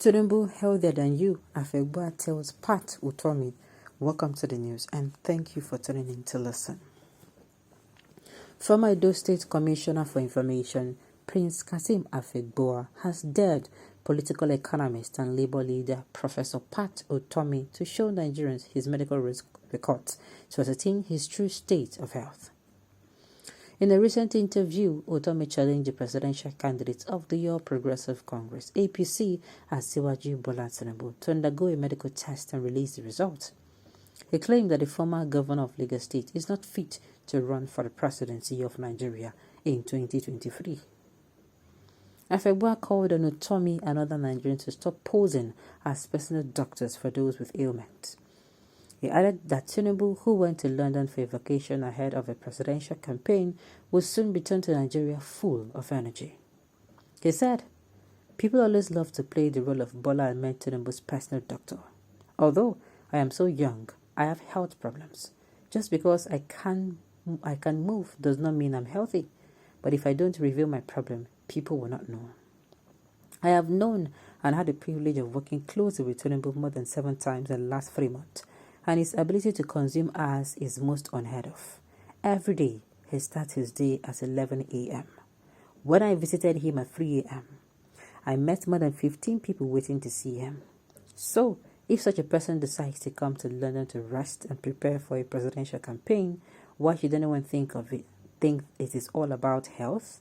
Tinubu healthier than you, Afegbua tells Pat Utomi. Welcome to the news and thank you for tuning in to listen. Former Edo State Commissioner for Information, Prince Kasim Afegbua, has dared political economist and labor leader Professor Pat Utomi to show Nigerians his medical records to ascertain his true state of health. In a recent interview, Utomi challenged the presidential candidate of the All Progressive Congress, APC, Asiwaju Bola Tinubu, to undergo a medical test and release the results. He claimed that the former governor of Lagos State is not fit to run for the presidency of Nigeria in 2023. Afegbua called on Utomi and other Nigerians to stop posing as personal doctors for those with ailments. He added that Tinubu, who went to London for a vacation ahead of a presidential campaign, would soon return to Nigeria full of energy. He said, "People always love to play the role of Bola Ahmed Tinubu's personal doctor. Although I am so young, I have health problems. Just because I can move does not mean I'm healthy. But if I don't reveal my problem, people will not know." I have known and had the privilege of working closely with Tinubu more than 7 times in the last 3 months, and his ability to consume hours is most unheard of. Every day, he starts his day at 11 a.m. When I visited him at 3 a.m., I met more than 15 people waiting to see him. So, if such a person decides to come to London to rest and prepare for a presidential campaign, why should anyone think it is all about health?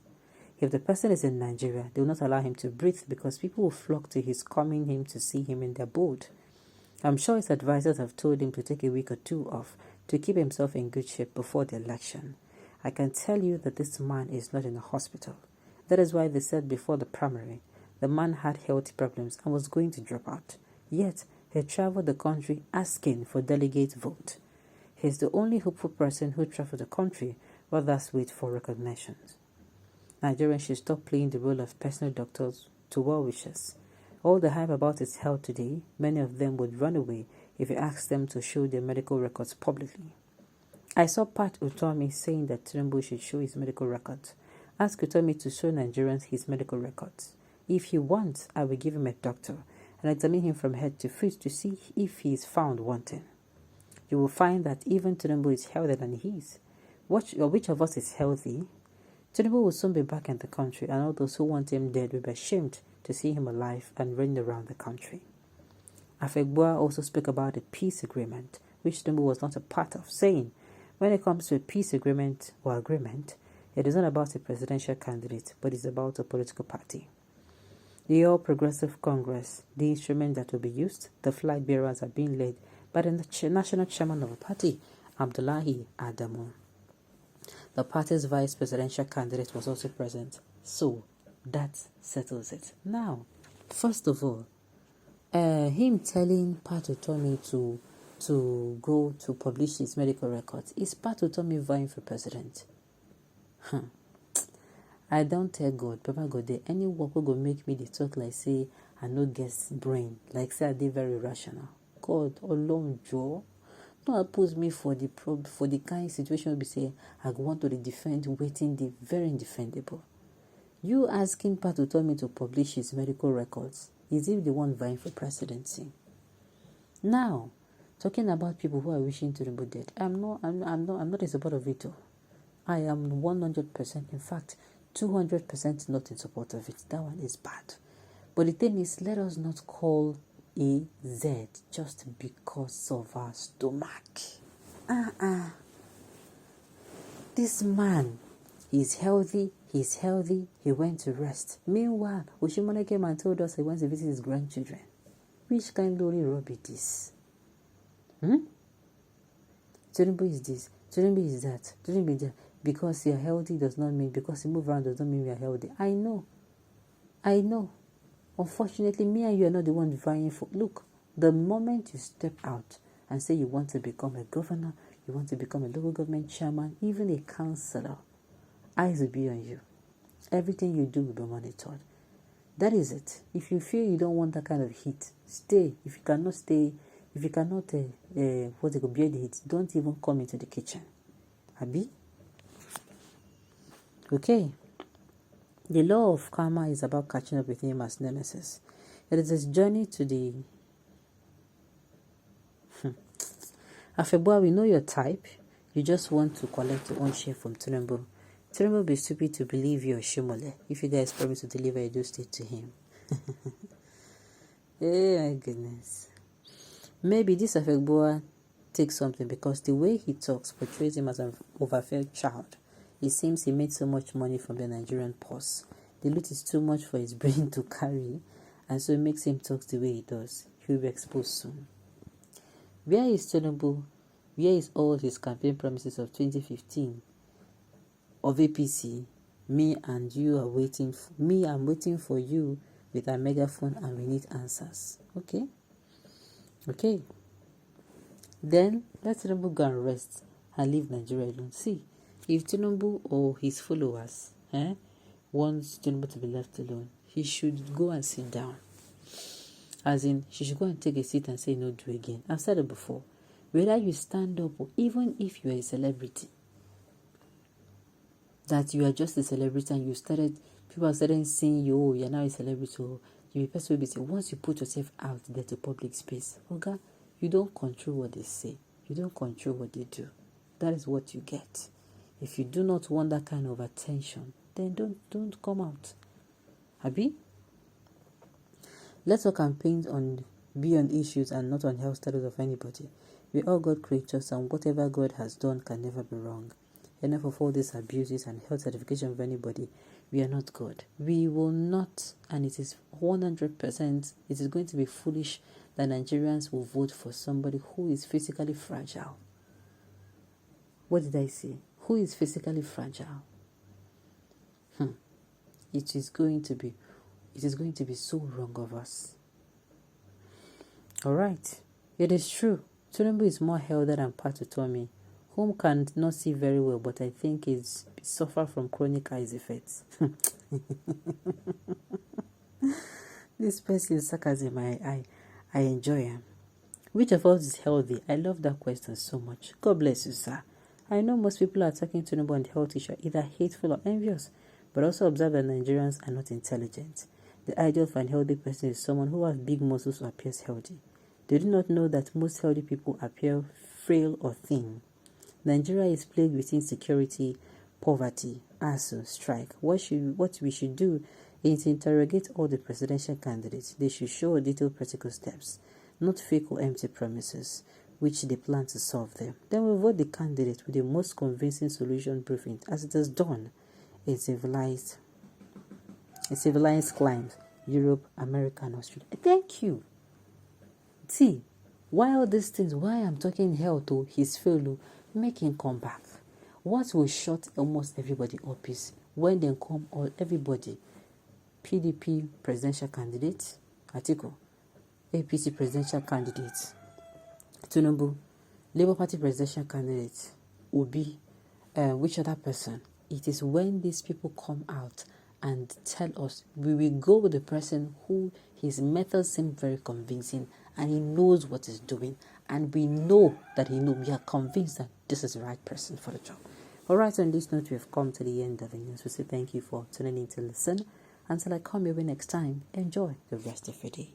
If the person is in Nigeria, they will not allow him to breathe because people will flock to his coming him to see him in their boat. I'm sure his advisors have told him to take a week or 2 off to keep himself in good shape before the election. I can tell you that this man is not in a hospital. That is why they said before the primary, the man had health problems and was going to drop out. Yet, he traveled the country asking for delegate vote. He's the only hopeful person who traveled the country, but others wait for recognitions. Nigerians should stop playing the role of personal doctors to well-wishers. All the hype about his health today, many of them would run away if you asked them to show their medical records publicly. I saw Pat Utomi saying that Tinubu should show his medical records. Ask Utomi to show Nigerians his medical records. If he wants, I will give him a doctor and examine him from head to foot to see if he is found wanting. You will find that even Tinubu is healthier than he is. Which of us is healthy? Tinubu will soon be back in the country, and all those who want him dead will be ashamed to see him alive and reign around the country. Afegbua also spoke about a peace agreement, which Tinubu was not a part of, saying, when it comes to a peace agreement or agreement, it is not about a presidential candidate, but it's about a political party. The All Progressive Congress, the instrument that will be used, the flag bearers are being led by the national chairman of the party, Abdullahi Adamu. The party's vice presidential candidate was also present, so that settles it. Now, first of all, him telling Pat Utomi to go to publish his medical records, is Pat Utomi vying for president? I don't tell God, Papa God, there any work will go make me the talk like say I no get brain, like say I did very rational. God, Olorun Joe, no oppose me for the kind situation we say I want to defend waiting the very indefendable. You asking Pat Utomi to publish his medical records, is he the one vying for presidency? Now, talking about people who are wishing Tinubu dead, I'm not in support of it. I am 100%, in fact, 200% not in support of it. That one is bad. But the thing is, let us not call a Z just because of our stomach. This man, he's healthy, he went to rest. Meanwhile, Oshimane came and told us he went to visit his grandchildren. Which kind of lorry rub is this? Tinubu is this, Tinubu is that, Tinubu is that. Because you're healthy does not mean, because you move around does not mean you're healthy. I know. Unfortunately, me and you are not the one vying for. Look, the moment you step out and say you want to become a governor, you want to become a local government chairman, even a councillor, eyes will be on you. Everything you do will be monitored. That is it. If you feel you don't want that kind of heat, stay. If you cannot bear the heat, don't even come into the kitchen. Abi? Okay. The law of karma is about catching up with him as nemesis. It is his journey to the Afegbua, we know your type. You just want to collect your own share from Tinubu. Tinubu will be stupid to believe you're Shimole if you guys promise to deliver Edo State to him. Oh my goodness. Maybe this Afegbua takes something because the way he talks portrays him as an overfed child. It seems he made so much money from the Nigerian purse. The loot is too much for his brain to carry, and so it makes him talk the way he does. He will be exposed soon. Where is Tinubu? Where is all his campaign promises of 2015 of APC? Me and you are waiting. I'm waiting for you with a megaphone, and we need answers. Okay. Then let Tinubu go and rest and leave Nigeria alone. See, if Tinubu or his followers wants Tinubu to be left alone, he should go and sit down. As in, she should go and take a seat and say no do again. I've said it before. Whether you stand up or even if you are a celebrity, that you are just a celebrity and people are started seeing you, oh, you're now a celebrity, or you be person will be saying, once you put yourself out there to public space, okay, you don't control what they say. You don't control what they do. That is what you get. If you do not want that kind of attention, then don't come out. Abi? Let our campaigns be on issues and not on health status of anybody. We all God creatures, and whatever God has done can never be wrong. Enough of all these abuses and health certification of anybody. We are not God. We will not, and it is 100%, it is going to be foolish that Nigerians will vote for somebody who is physically fragile. What did I say? Who is physically fragile? It is going to be so wrong of us. All right. It is true. Tinubu is more healthy than Pat Utomi, whom can not see very well, but I think is suffer from chronic eyes effects. This person's sarcasm, I enjoy him. Which of us is healthy? I love that question so much. God bless you, sir. I know most people are attacking Tinubu on the health issue, either hateful or envious, but also observe that Nigerians are not intelligent. The ideal for an healthy person is someone who has big muscles or appears healthy. They do not know that most healthy people appear frail or thin. Nigeria is plagued with insecurity, poverty, ASU, strike. What we should do is interrogate all the presidential candidates. They should show detailed practical steps, not fake or empty promises, which they plan to solve them. Then we vote the candidate with the most convincing solution briefing, as it is done in civilized climes, Europe, America, and Australia. Thank you. See, why all these things? Why I'm talking hell to his fellow, make him come back. What will shut almost everybody up is when they come, all everybody, PDP presidential candidate, Atiku, APC presidential candidate, Tinubu, Labour Party presidential candidate, Obi, which other person? It is when these people come out and tell us, we will go with the person who his methods seem very convincing and he knows what he's doing, and we know that we are convinced that this is the right person for the job. Alright, on this note, we have come to the end of the news. We say thank you for tuning in to listen. Until I come your way next time, enjoy the rest of your day.